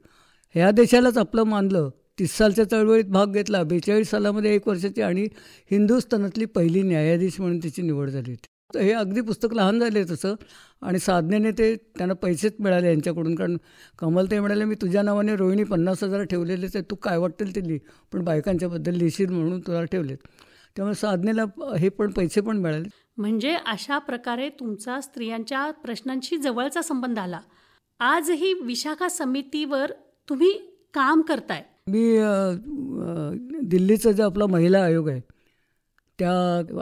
ह्या देशालाच आपलं मानलं. 30 सालच्या चळवळीत भाग घेतला, 42 सालामध्ये 1 वर्षाची, आणि हिंदुस्थानातली पहिली न्यायाधीश म्हणून तिची निवड झाली होती. तर हे अगदी पुस्तक लहान झाले तसं, आणि साधनेने ते त्यांना पैसेच मिळाले यांच्याकडून. कारण कमलताई म्हणाले, मी तुझ्या नावाने रोहिणी 50,000 ठेवलेलेच आहे, तू काय वाटेल ते लिही, पण बायकांच्याबद्दल लिहिशील म्हणून तुला ठेवलेत. त्यामुळे साधनेला हे पण पैसे पण मिळाले. म्हणजे अशा प्रकारे तुमचा स्त्रियांच्या प्रश्नांशी जवळचा संबंध आला. आजही विशाखा समितीवर तुम्ही काम करताय. मी दिल्लीचा जो आपला महिला आयोग आहे त्या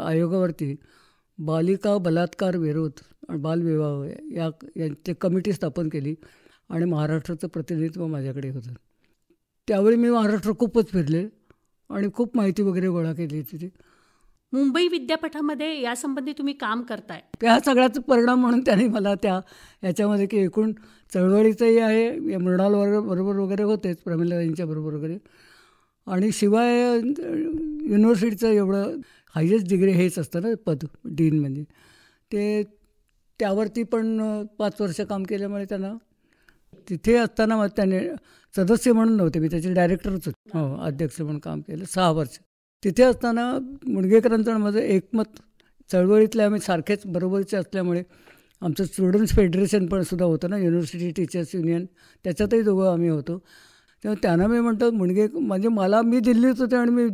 आयोगावरती बालिका बलात्कार विरोध आणि बालविवाह यांची कमिटी स्थापन केली, आणि महाराष्ट्राचं प्रतिनिधित्व माझ्याकडे होतं. त्यावेळी मी महाराष्ट्र खूपच फिरले आणि खूप माहिती वगैरे गोळा केली तिथे. मुंबई विद्यापीठामध्ये यासंबंधी तुम्ही काम करताय. त्या सगळ्याचा परिणाम म्हणून त्यांनी मला याच्यामध्ये की एकूण चळवळीचंही आहे, मृणाल बरोबर वगैरे होतेच, प्रमिलाताईंच्या बरोबर वगैरे, आणि शिवाय युनिव्हर्सिटीचं एवढं हायेस्ट डिग्री हेच असतं ना पद, डीन म्हणजे, ते त्यावरती पण 5 वर्ष काम केल्यामुळे त्यांना तिथे असताना त्याने सदस्य म्हणून नव्हते, मी त्याचे डायरेक्टरच होते, हो अध्यक्ष म्हणून काम केलं 6 वर्ष. तिथे असताना मुणगेकरांचं माझं एकमत, चळवळीतले आम्ही सारखेच बरोबरचे असल्यामुळे आमचं स्टुडंट्स फेडरेशन पण सुद्धा होतं ना, युनिव्हर्सिटी टीचर्स युनियन, त्याच्यातही दोघं आम्ही होतो. तेव्हा त्यांना मी म्हणतो म्हणजे मी दिल्लीत होते, आणि मी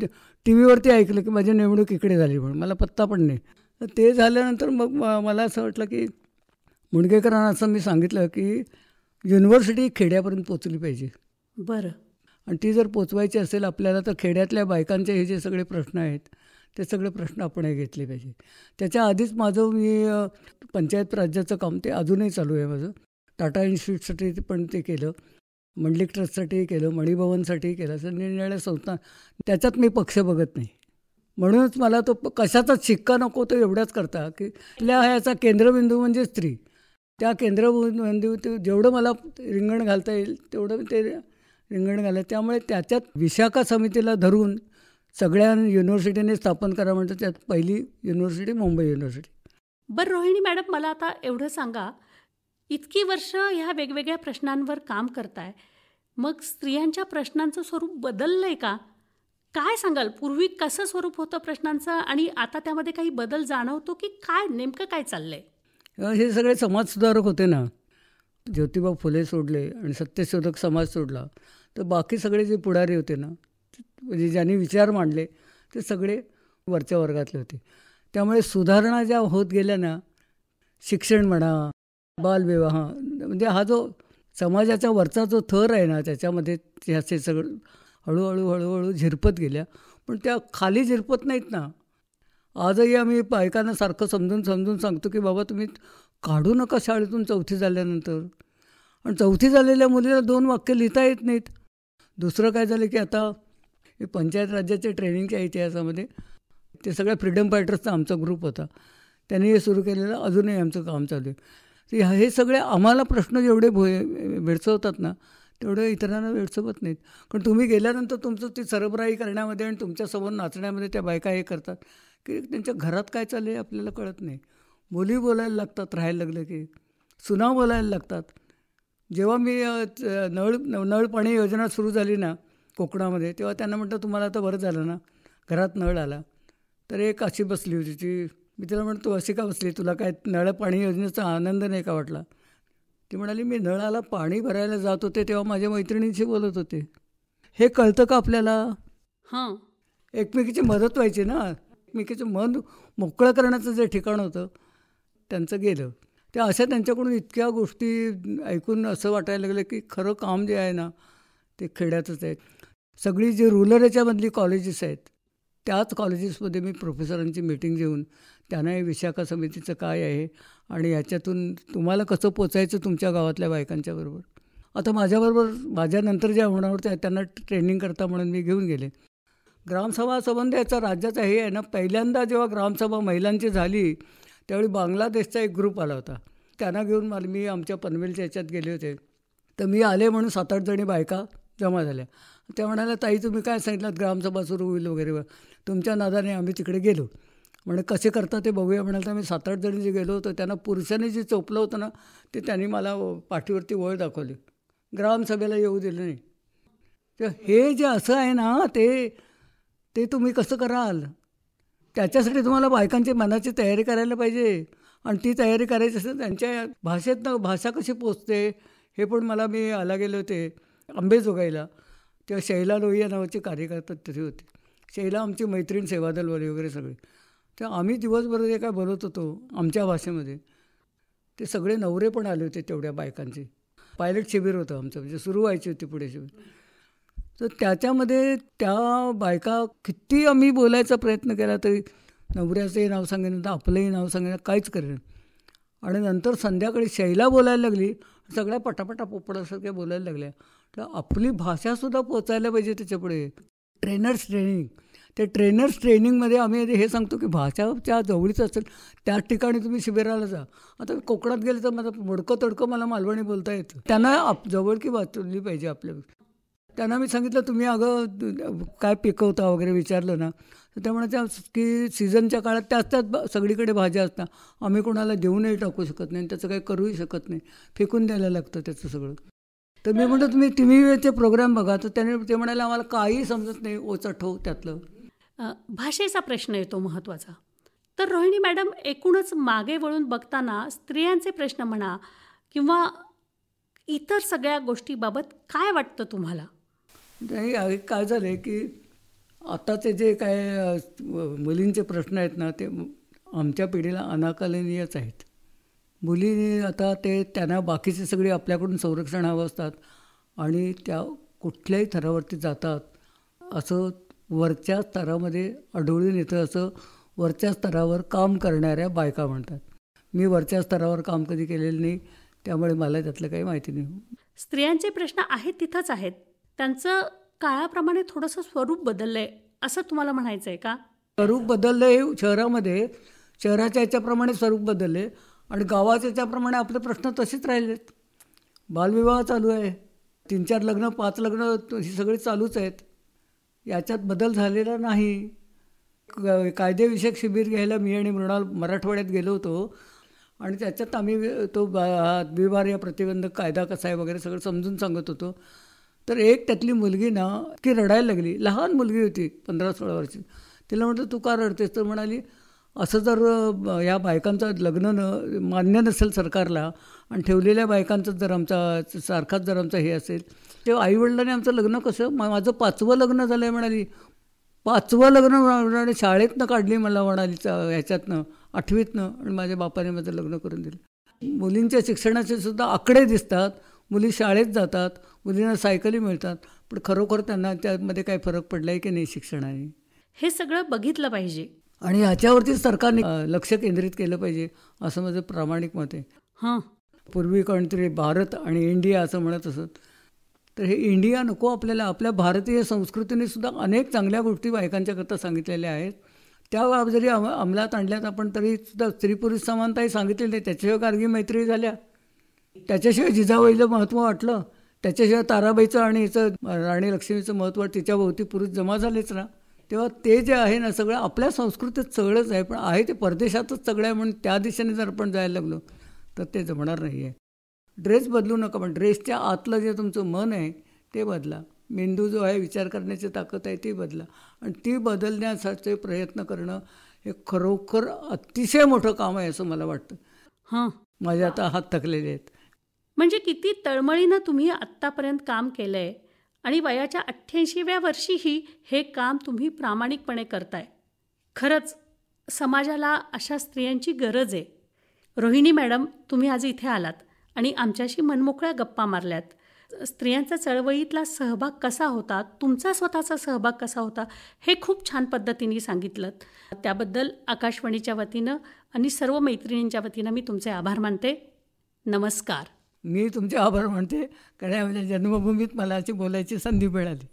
टी व्हीवरती ऐकलं की माझी नेमणूक इकडे झाली म्हणून, मला पत्ता पण नाही. तर ते झाल्यानंतर मग मला असं वाटलं की मुणगेकरांना असं मी सांगितलं की युनिव्हर्सिटी खेड्यापर्यंत पोचली पाहिजे. बरं. आणि ती जर पोचवायची असेल आपल्याला, तर खेड्यातल्या बायकांचे हे जे सगळे प्रश्न आहेत ते सगळे प्रश्न आपण हे घेतले पाहिजे. त्याच्या आधीच मी पंचायत राज्याचं काम ते अजूनही चालू आहे माझं. टाटा इन्स्टिट्यूटसाठी पण ते केलं, मंडलिक ट्रस्टसाठीही केलं, मणिभवनसाठीही केलं, असं निरनिराळ्या संस्था. त्याच्यात मी पक्ष बघत नाही, म्हणूनच मला तो कशाचाच शिक्का नको, तो एवढाच करता की आपल्या ह्याचा केंद्रबिंदू म्हणजे स्त्री. त्या केंद्रबिंदू जेवढं मला रिंगण घालता येईल तेवढं ते रिंगण घालं. त्यामुळे त्याच्यात विशाखा समितीला धरून सगळ्या युनिव्हर्सिटीने स्थापन करा म्हणतं, त्यात पहिली युनिव्हर्सिटी मुंबई युनिव्हर्सिटी. बरं रोहिणी मॅडम, मला आता एवढं सांगा, इतकी वर्ष ह्या वेगवेगळ्या प्रश्नांवर काम करताय, मग स्त्रियांच्या प्रश्नांचं स्वरूप बदललंय का? काय सांगाल, पूर्वी कसं स्वरूप होतं प्रश्नांचं आणि आता त्यामध्ये काही बदल जाणवतो की काय, नेमकं काय चाललंय? हे सगळे समाजसुधारक होते ना, ज्योतिबा फुले सोडले आणि सत्यशोधक समाज सोडला, तर बाकी सगळे जे पुढारी होते ना, म्हणजे ज्यांनी विचार मांडले ते सगळे वरच्या वर्गातले होते. त्यामुळे सुधारणा ज्या होत गेल्या ना, शिक्षण म्हणा, बालविवाह, म्हणजे हा जो समाजाच्या वरचा जो थर आहे ना, त्याच्यामध्ये ह्याचे सगळं हळूहळू झिरपत गेल्या. पण त्या खाली झिरपत नाहीत ना. आजही आम्ही बायकांना सारखं समजून सांगतो की बाबा तुम्ही काढू नका शाळेतून 4थी झाल्यानंतर. आणि 4थी झालेल्या मुलीला 2 वाक्य लिहिता येत नाहीत. दुसरं काय झालं की आता हे पंचायत राज्याच्या ट्रेनिंगच्या इतिहासामध्ये ते सगळ्या फ्रीडम फायटर्सचा आमचा ग्रुप होता, त्यांनी हे सुरू केलेलं अजूनही आमचं काम चालू आहे. तर हे सगळे आम्हाला प्रश्न जेवढे भेडसवतात ना, तेवढं इतरांना भेडसवत नाहीत. कारण तुम्ही गेल्यानंतर तुमचं ती सरबराई करण्यामध्ये आणि तुमच्यासमोर नाचण्यामध्ये त्या बायका हे करतात की त्यांच्या घरात काय चाललं आहे आपल्याला कळत नाही. मुली बोलायला लागतात, राहायला लागलं की सुना बोलायला लागतात. जेव्हा मी नळ पाणी योजना सुरू झाली ना कोकणामध्ये, तेव्हा त्यांना म्हटलं तुम्हाला आता बरं झालं ना, घरात नळ आला. तर एक अशी बसली होती, मी तिला म्हणतो अशी का बसली, तुला काय नळ पाणी योजनेचा आनंद नाही का वाटला? ती म्हणाली मी नळाला पाणी भरायला जात होते तेव्हा माझ्या मैत्रिणींशी बोलत होते. हे कळतं का आपल्याला? हां, एकमेकीची मदत व्हायची ना, एकमेकीचं मन मोकळं करण्याचं जे ठिकाण होतं त्यांचं गेलं. त्या अशा त्यांच्याकडून इतक्या गोष्टी ऐकून असं वाटायला लागलं की खरं काम जे आहे ना ते खेड्यातच आहे. सगळी जी रुरल याच्यामधली कॉलेजेस आहेत त्याच कॉलेजेसमध्ये मी प्रोफेसरांची मीटिंग घेऊन त्यांना हे विशाखा समितीचं काय आहे आणि याच्यातून तुम्हाला कसं पोचायचं तुमच्या गावातल्या बायकांच्या बरोबर. आता माझ्याबरोबर माझ्यानंतर ज्या होणार होत्या त्यांना ट्रेनिंग करता म्हणून मी घेऊन गेले. ग्रामसभा संबंध याचा राज्याचा हे आहे ना, पहिल्यांदा जेव्हा ग्रामसभा महिलांची झाली त्यावेळी बांगलादेशचा एक ग्रुप आला होता. त्यांना घेऊन मी आमच्या पनवेलच्या याच्यात गेले होते. तर मी आले म्हणून 7-8 जणी बायका जमा झाल्या. त्या म्हणाल्या ताई तुम्ही काय सांगितलं ग्रामसभा सुरू होईल वगैरे, तुमच्या नादाने आम्ही तिकडे गेलो. म्हणजे कसे करता ते बघूया म्हणाल. तर आम्ही 7-8 जणी जे गेलो होतो त्यांना पुरुषांनी जे चोपलं होतं ना ते त्यांनी मला पाठीवरती वळ दाखवली, ग्रामसभेला येऊ दिलं नाही. तर हे जे असं आहे ना ते तुम्ही कसं कराल? त्याच्यासाठी तुम्हाला बायकांची मनाची तयारी करायला पाहिजे. आणि ती तयारी करायची असेल त्यांच्या भाषेतनं भाषा कशी पोचते हे पण मी गेले होते अंबेजोगाईला, तेव्हा शैला लोहिया नावाचे कार्यकर्ते तिथे होते. शैला आमची मैत्रीण, सेवादलवाली वगैरे सगळे. तर आम्ही दिवसभर जे काय बोलत होतो आमच्या भाषेमध्ये ते सगळे नवरे पण आले होते तेवढ्या बायकांचे. पायलट शिबिर होतं आमचं, म्हणजे सुरू व्हायची होती पुढे शिबिर. तर त्याच्यामध्ये त्या बायका किती आम्ही बोलायचा प्रयत्न केला तरी नवऱ्याचंही नाव सांगेन तर आपलंही नाव सांगेन, काहीच करेन. आणि नंतर संध्याकाळी शैला बोलायला लागली, सगळ्या पटापटा पोपडासारख्या बोलायला लागल्या. तर आपली भाषासुद्धा पोचायला पाहिजे त्याच्यापुढे. ट्रेनर्स ट्रेनिंग, ते ट्रेनर्स ट्रेनिंगमध्ये आम्ही हे सांगतो की भाषाच्या जवळीच असेल त्याच ठिकाणी तुम्ही शिबिराला जा. आता कोकणात गेले तर मला मोडकं तडकं मला मालवणी बोलता येतं. त्यांना जवळकी वाचवली पाहिजे आपल्या. त्यांना मी सांगितलं तुम्ही अगं काय पिकवता वगैरे विचारलं ना, तर त्या म्हणायच्या की सीझनच्या काळात त्याच सगळीकडे भाज्या असतात, आम्ही कोणाला देऊनही टाकू शकत नाही, त्याचं काही करूही शकत नाही, फेकून द्यायला लागतं त्याचं सगळं. तर मी म्हणतो तुम्ही टीव्हीचे प्रोग्राम बघा. तर ते म्हणाले आम्हाला काही समजत नाही ओचठो त्यातलं. भाषेचा प्रश्न येतो महत्त्वाचा. तर रोहिणी मॅडम, एकूणच मागे वळून बघताना स्त्रियांचे प्रश्न म्हणा किंवा इतर सगळ्या गोष्टीबाबत काय वाटतं तुम्हाला? नाही, काय झालं आहे की आताचे जे काय मुलींचे प्रश्न आहेत ना ते आमच्या पिढीला अनाकलनीयच आहेत. मुली आता त्यांना बाकीचे सगळे आपल्याकडून संरक्षण हवं असतात आणि त्या कुठल्याही थरावरती जातात असं वरच्या स्तरामध्ये आढळून येतं. असं वरच्या स्तरावर काम करणाऱ्या बायका म्हणतात. मी वरच्या स्तरावर काम कधी केलेलं नाही, त्यामुळे मला त्यातलं काही माहिती नाही. स्त्रियांचे प्रश्न आहेत तिथंच आहेत, त्यांचं काळाप्रमाणे थोडंसं स्वरूप बदललं आहे असं तुम्हाला म्हणायचं आहे का? स्वरूप बदललं आहे शहरामध्ये, शहराच्या याच्याप्रमाणे स्वरूप बदलले आणि गावाच्या याच्याप्रमाणे आपले प्रश्न तसेच राहिलेत. बालविवाह चालू आहे, 3-4 लग्न 5 लग्न ही सगळी चालूच आहेत. याच्यात बदल झालेला नाही. कायदेविषयक शिबिर घ्यायला मी आणि मृणाल मराठवाड्यात गेलो होतो आणि त्याच्यात आम्ही तो द्विवार्य प्रतिबंधक कायदा कसा आहे वगैरे सगळं समजून सांगत होतो. तर एक त्यातली मुलगी ना की रडायला लागली. लहान मुलगी होती 15-16 वर्षी. तिला म्हटलं तू का रडतेस? तर म्हणाली असं जर या बायकांचं लग्न मान्य नसेल सरकारला आणि ठेवलेल्या बायकांचं जर आमचा सारखाच जर आमचा हे असेल तेव्हा आईवडिलांनी आमचं लग्न कसं? माझं 5वं लग्न झालं आहे म्हणाली. 5वं लग्न म्हणाली शाळेतनं काढली मला म्हणाली ह्याच्यातनं 8वीतनं आणि माझ्या बापाने माझं लग्न करून दिलं. मुलींच्या शिक्षणाचे सुद्धा आकडे दिसतात. मुली शाळेत जातात, मुलींना सायकली मिळतात, पण खरोखर त्यांना त्यामध्ये काही फरक पडला आहे की नाही शिक्षणाने हे सगळं बघितलं पाहिजे आणि ह्याच्यावरती सरकारने लक्ष केंद्रित केलं पाहिजे असं माझं प्रामाणिक मत आहे. हां, पूर्वी कोणतरी भारत आणि इंडिया असं म्हणत असत, तर हे इंडिया नको आपल्याला. आपल्या भारतीय संस्कृतीने सुद्धा अनेक चांगल्या गोष्टी बायकांच्याकरता सांगितलेल्या आहेत. त्या जरी अंमलात आणल्यात आपण तरी सुद्धा स्त्री पुरुष समानताही सांगितलेली आहे. त्याच्याशिवाय गार्गी मैत्री झाल्या, त्याच्याशिवाय जिजाबाईचं महत्त्व वाटलं, त्याच्याशिवाय ताराबाईचं आणि याचं राणी लक्ष्मीचं महत्त्व तिच्याभोवती पुरुष जमा झालेच ना. तेव्हा ते जे आहे ना सगळं आपल्या संस्कृतीत सगळंच आहे, पण आहे ते परदेशातच सगळं आहे म्हणून त्या दिशेने जर आपण जायला लागलो तर ते जमणार नाही आहे. ड्रेस बदलू नका, पण ड्रेसच्या आतलं जे तुमचं मन आहे ते बदला. मेंदू जो आहे विचार करण्याची ताकद आहे ती बदला आणि ती बदलण्यासाठी प्रयत्न करणं हे खरोखर अतिशय मोठं काम आहे असं मला वाटतं. हां, माझे आता हात थकलेले आहेत. म्हणजे किती तळमळीनं तुम्ही आत्तापर्यंत काम केलं आहे आणि वयाच्या 88व्या वर्षीही हे काम तुम्ही प्रामाणिकपणे करताय. खरंच समाजाला अशा स्त्रियांची गरज आहे. रोहिणी मॅडम, तुम्ही आज इथे आलात आणि आमच्याशी मनमोकळ्या गप्पा मारल्यात. स्त्रियांचा चळवळीतला सहभाग कसा होता, तुमचा स्वतःचा सहभाग कसा होता, हे खूप छान पद्धतीने सांगितलं. त्याबद्दल आकाशवाणीच्या वतीनं आणि सर्व मैत्रिणींच्या वतीनं मी तुमचे आभार मानते. नमस्कार. मी तुमचे आभार मानते, कारण माझ्या जन्मभूमीत मला अशी बोलायची संधी मिळाली.